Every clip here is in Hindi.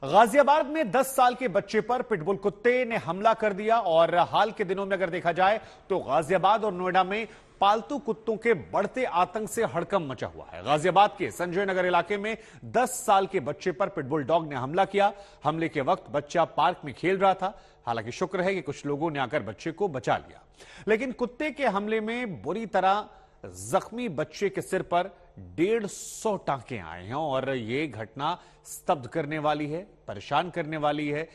गाजियाबाद में 10 साल के बच्चे पर पिटबुल कुत्ते ने हमला कर दिया और हाल के दिनों में अगर देखा जाए तो गाजियाबाद और नोएडा में पालतू कुत्तों के बढ़ते आतंक से हड़कंप मचा हुआ है। गाजियाबाद के संजय नगर इलाके में 10 साल के बच्चे पर पिटबुल डॉग ने हमला किया। हमले के वक्त बच्चा पार्क में खेल रहा था। हालांकि शुक्र है कि कुछ लोगों ने आकर बच्चे को बचा लिया, लेकिन कुत्ते के हमले में बुरी तरह जख्मी बच्चे के सिर पर 150 टांके आए हैं और यह घटना स्तब्ध करने वाली है, परेशान करने वाली है।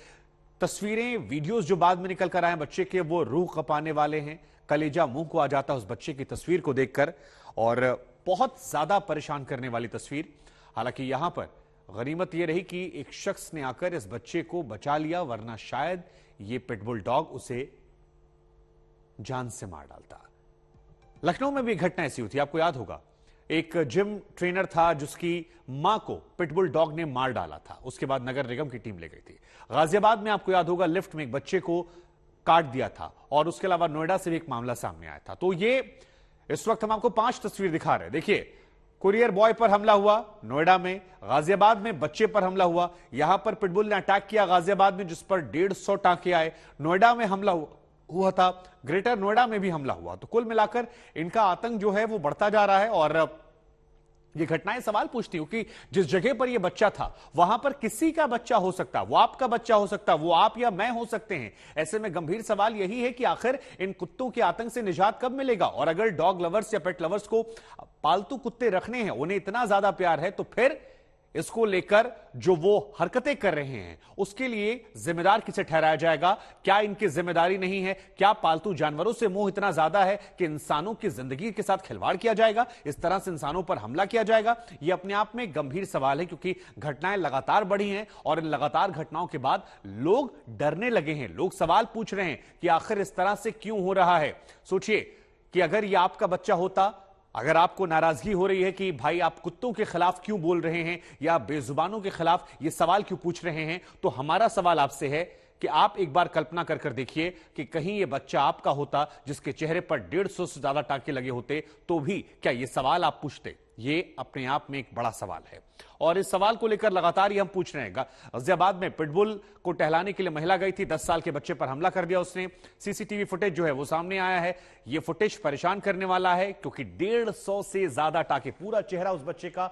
तस्वीरें, वीडियोस जो बाद में निकल कर आए बच्चे के, वो रूह कपाने वाले हैं। कलेजा मुंह को आ जाता है उस बच्चे की तस्वीर को देखकर, और बहुत ज्यादा परेशान करने वाली तस्वीर। हालांकि यहां पर गनीमत यह रही कि एक शख्स ने आकर इस बच्चे को बचा लिया, वरना शायद ये पिटबुल डॉग उसे जान से मार डालता। लखनऊ में भी घटना ऐसी हुई थी, आपको याद होगा। एक जिम ट्रेनर था जिसकी मां को पिटबुल डॉग ने मार डाला था। उसके बाद नगर निगम की टीम ले गई थी। गाजियाबाद में आपको याद होगा, लिफ्ट में एक बच्चे को काट दिया था, और उसके अलावा नोएडा से भी एक मामला सामने आया था। तो ये इस वक्त हम आपको 5 तस्वीर दिखा रहे हैं। देखिए, कुरियर बॉय पर हमला हुआ नोएडा में, गाजियाबाद में बच्चे पर हमला हुआ, यहां पर पिटबुल ने अटैक किया गाजियाबाद में जिस पर 150 टांके आए, नोएडा में हमला हुआ था, ग्रेटर नोएडा में भी हमला हुआ। तो कुल मिलाकर इनका आतंक जो है वो बढ़ता जा रहा है। और ये घटनाएं सवाल पूछती हूं कि जिस जगह पर यह बच्चा था वहां पर किसी का बच्चा हो सकता, वो आपका बच्चा हो सकता, वो आप या मैं हो सकते हैं। ऐसे में गंभीर सवाल यही है कि आखिर इन कुत्तों के आतंक से निजात कब मिलेगा। और अगर डॉग लवर्स या पेट लवर्स को पालतू कुत्ते रखने हैं, उन्हें इतना ज्यादा प्यार है, तो फिर इसको लेकर जो वो हरकतें कर रहे हैं उसके लिए जिम्मेदार किसे ठहराया जाएगा? क्या इनकी जिम्मेदारी नहीं है? क्या पालतू जानवरों से मोह इतना ज्यादा है कि इंसानों की जिंदगी के साथ खिलवाड़ किया जाएगा, इस तरह से इंसानों पर हमला किया जाएगा? यह अपने आप में गंभीर सवाल है, क्योंकि घटनाएं लगातार बढ़ी हैं और इन लगातार घटनाओं के बाद लोग डरने लगे हैं। लोग सवाल पूछ रहे हैं कि आखिर इस तरह से क्यों हो रहा है। सोचिए कि अगर यह आपका बच्चा होता, अगर आपको नाराजगी हो रही है कि भाई आप कुत्तों के खिलाफ क्यों बोल रहे हैं या बेजुबानों के खिलाफ ये सवाल क्यों पूछ रहे हैं, तो हमारा सवाल आपसे है कि आप एक बार कल्पना कर कर देखिए कि कहीं ये बच्चा आपका होता जिसके चेहरे पर 150 से ज्यादा टांके लगे होते, तो भी क्या ये सवाल आप पूछते? ये अपने आप में एक बड़ा सवाल है और इस सवाल को लेकर लगातार ये हम पूछ रहे हैं। गाजियाबाद में पिटबुल को टहलाने के लिए महिला गई थी, 10 साल के बच्चे पर हमला कर दिया उसने। सीसीटीवी फुटेज जो है वो सामने आया है। ये फुटेज परेशान करने वाला है, क्योंकि 150 से ज्यादा टांके, पूरा चेहरा उस बच्चे का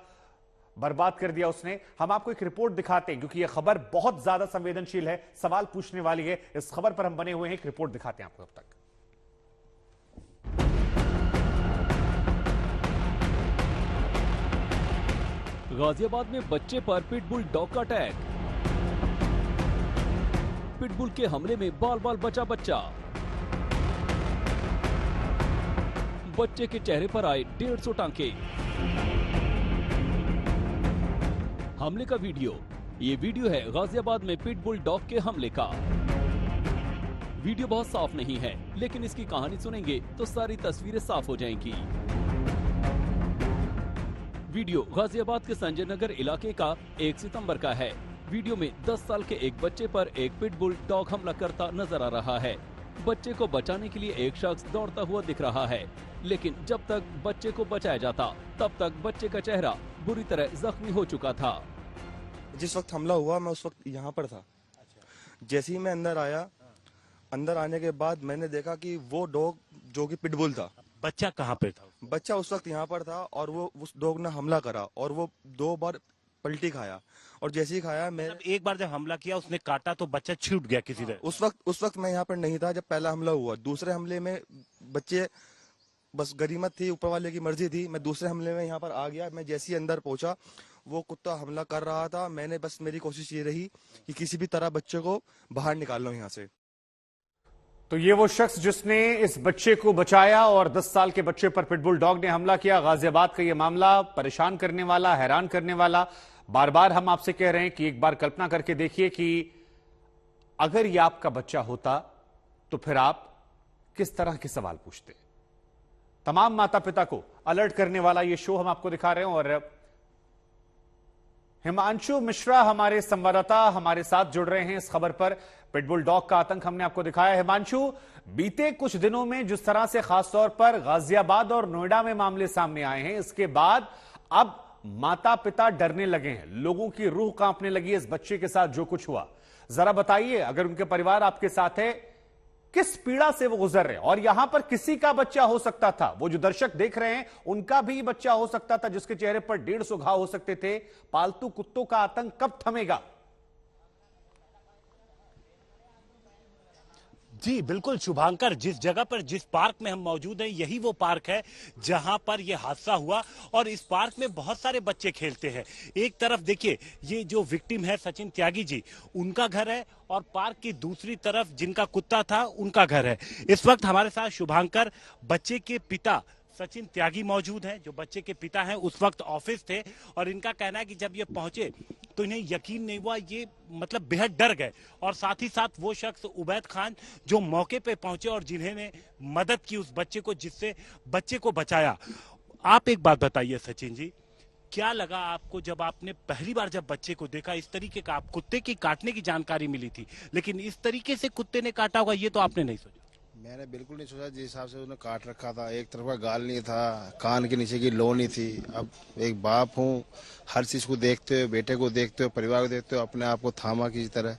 बर्बाद कर दिया उसने। हम आपको एक रिपोर्ट दिखाते हैं, क्योंकि यह खबर बहुत ज्यादा संवेदनशील है, सवाल पूछने वाली है। इस खबर पर हम बने हुए हैं, एक रिपोर्ट दिखाते हैं आपको। अब तक गाजियाबाद में बच्चे पर पिटबुल डॉग का अटैक। पिटबुल के हमले में बाल बाल बचा बच्चा। बच्चे के चेहरे पर आए 150 टांके। हमले का वीडियो। ये वीडियो है गाजियाबाद में पिटबुल डॉग के हमले का। वीडियो बहुत साफ नहीं है, लेकिन इसकी कहानी सुनेंगे तो सारी तस्वीरें साफ हो जाएंगी। वीडियो गाजियाबाद के संजय नगर इलाके का 1 सितंबर का है। वीडियो में 10 साल के एक बच्चे पर एक पिटबुल डॉग हमला करता नजर आ रहा है। बच्चे को बचाने के लिए एक शख्स दौड़ता हुआ दिख रहा है, लेकिन जब तक बच्चे को बचाया जाता तब तक बच्चे का चेहरा बुरी तरह जख्मी हो चुका था। जिस वक्त हमला हुआ मैं उस वक्त यहाँ पर था। जैसे ही मैं अंदर आया, अंदर आने के बाद मैंने देखा कि वो डॉग जो कि पिटबुल था। बच्चा कहाँ पे था? बच्चा उस वक्त यहाँ पर था और वो उस डॉग ने हमला करा और वो 2 बार पलटी खाया, और जैसे ही खाया मैं एक बार जब हमला किया उसने काटा तो बच्चा छूट गया किसी तरह। उस वक्त मैं यहाँ पर नहीं था जब पहला हमला हुआ। दूसरे हमले में बच्चे, बस गनीमत थी, ऊपर वाले की मर्जी थी, मैं दूसरे हमले में यहाँ पर आ गया। मैं जैसे ही अंदर पहुंचा वो कुत्ता हमला कर रहा था। मैंने बस, मेरी कोशिश ये रही कि किसी भी तरह बच्चे को बाहर निकाल लो यहाँ से। तो ये वो शख्स जिसने इस बच्चे को बचाया और 10 साल के बच्चे पर पिटबुल डॉग ने हमला किया। गाजियाबाद का ये मामला परेशान करने वाला, हैरान करने वाला। बार बार हम आपसे कह रहे हैं कि एक बार कल्पना करके देखिए कि अगर ये आपका बच्चा होता तो फिर आप किस तरह के सवाल पूछते। तमाम माता पिता को अलर्ट करने वाला ये शो हम आपको दिखा रहे हैं और हिमांशु मिश्रा हमारे संवाददाता हमारे साथ जुड़ रहे हैं इस खबर पर। पिटबुल डॉग का आतंक हमने आपको दिखाया। हिमांशु, बीते कुछ दिनों में जिस तरह से खासतौर पर गाजियाबाद और नोएडा में मामले सामने आए हैं, इसके बाद अब माता पिता डरने लगे हैं, लोगों की रूह कांपने लगी है इस बच्चे के साथ जो कुछ हुआ। जरा बताइए, अगर उनके परिवार आपके साथ है, किस पीड़ा से वो गुजर रहे हैं। और यहां पर किसी का बच्चा हो सकता था, वो जो दर्शक देख रहे हैं उनका भी बच्चा हो सकता था, जिसके चेहरे पर 150 घाव हो सकते थे। पालतू कुत्तों का आतंक कब थमेगा? जी बिल्कुल शुभांकर, जिस जगह पर, जिस पार्क में हम मौजूद हैं, यही वो पार्क है जहां पर यह हादसा हुआ। और इस पार्क में बहुत सारे बच्चे खेलते हैं। एक तरफ देखिए, ये जो विक्टिम है सचिन त्यागी जी, उनका घर है, और पार्क की दूसरी तरफ जिनका कुत्ता था उनका घर है। इस वक्त हमारे साथ शुभांकर, बच्चे के पिता सचिन त्यागी मौजूद हैं। जो बच्चे के पिता हैं उस वक्त ऑफिस थे, और इनका कहना है कि जब ये पहुंचे तो इन्हें यकीन नहीं हुआ, ये मतलब बेहद डर गए। और साथ ही साथ वो शख्स उबैद खान जो मौके पे पहुंचे और जिन्होंने मदद की उस बच्चे को, जिससे बच्चे को बचाया। आप एक बात बताइए सचिन जी, क्या लगा आपको जब आपने पहली बार जब बच्चे को देखा? इस तरीके का, आप कुत्ते की काटने की जानकारी मिली थी, लेकिन इस तरीके से कुत्ते ने काटा होगा ये तो आपने नहीं सोचा? मैंने बिल्कुल नहीं सोचा। जिस हिसाब से उसने काट रखा था, एक तरफ का गाल नहीं था, कान के नीचे की लो नहीं थी। अब एक बाप हूँ, हर चीज को देखते हुए, बेटे को देखते हुए, परिवार को देखते हुए, अपने आप को थामा किसी तरह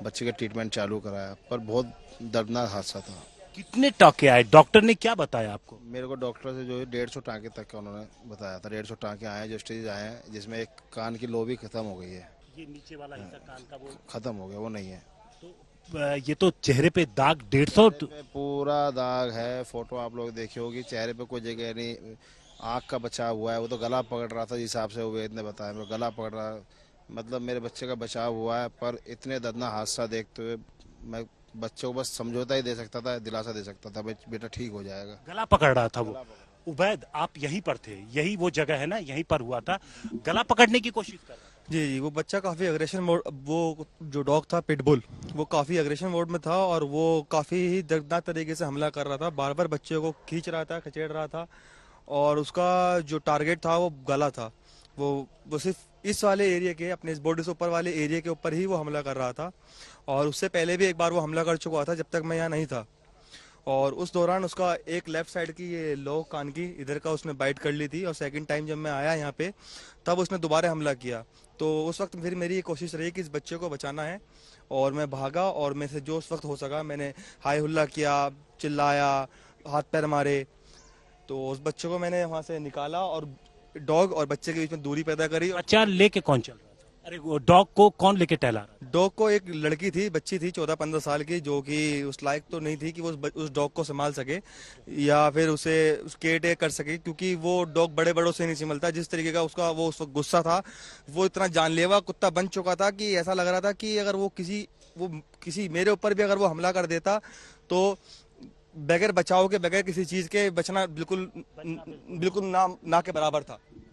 बच्चे का ट्रीटमेंट चालू कराया। पर बहुत दर्दनाक हादसा था। कितने टाँके आए? डॉक्टर ने क्या बताया आपको? मेरे को डॉक्टर से जो है 150 टाँके तक का उन्होंने बताया था। 150 टाँके आए हैं, जो स्टेज आए हैं, जिसमें एक कान की लो भी खत्म हो गई है। ये नीचे वाला हिस्सा कान का वो खत्म हो गया, वो नहीं है। ये तो चेहरे पे दाग 150 पूरा दाग है। फोटो आप लोग देखी होगी, चेहरे पे कोई जगह नहीं। आंख का बचाव हुआ है, वो तो गला पकड़ रहा था, जिस हिसाब से उबैद ने बताया, मेरे गला पकड़ रहा। मतलब मेरे बच्चे का बचाव हुआ है। पर इतने दर्दनाक हादसा देखते हुए मैं बच्चे को बस समझौता ही दे सकता था, दिलासा दे सकता था, बेटा ठीक हो जाएगा। गला पकड़ रहा था वो। उबैद, आप यहीं पर थे, यही वो जगह है ना, यहीं पर हुआ था, गला पकड़ने की कोशिश कर रहा था। जी, वो बच्चा काफ़ी अग्रेशन मोड, वो जो डॉग था पिटबुल, वो काफ़ी अग्रेशन मोड में था और वो काफ़ी ही दर्दनाक तरीके से हमला कर रहा था। बार बार बच्चे को खींच रहा था, खचेड़ रहा था, और उसका जो टारगेट था वो गला था। वो सिर्फ इस वाले एरिया के, अपने इस बॉडी से ऊपर वाले एरिया के ऊपर ही वो हमला कर रहा था। और उससे पहले भी एक बार वो हमला कर चुका था, जब तक मैं यहाँ नहीं था। और उस दौरान उसका एक लेफ्ट साइड की ये लो कान की इधर का उसने बाइट कर ली थी। और सेकंड टाइम जब मैं आया यहाँ पे, तब उसने दोबारा हमला किया। तो उस वक्त फिर मेरी ये कोशिश रही कि इस बच्चे को बचाना है, और मैं भागा, और मैं से जो उस वक्त हो सका मैंने हाई हुल्ला किया, चिल्लाया, हाथ पैर मारे। तो उस बच्चे को मैंने वहाँ से निकाला और डॉग और बच्चे के बीच में दूरी पैदा करी। बच्चा लेके कौन चल रहा था? अरे वो डॉग को कौन लेके टहला रहा था? डॉग को एक लड़की थी, बच्ची थी 14-15 साल की, जो कि उस लायक तो नहीं थी कि वो उस डॉग को संभाल सके या फिर उसे केयर टेक कर सके, क्योंकि वो डॉग बड़े बड़ों से नहीं संभलता। जिस तरीके का उसका वो उस वक्त गुस्सा था, वो इतना जानलेवा कुत्ता बन चुका था कि ऐसा लग रहा था कि अगर वो किसी मेरे ऊपर भी अगर वो हमला कर देता तो बगैर बचाव के, बगैर किसी चीज के बचना बिल्कुल ना के बराबर था।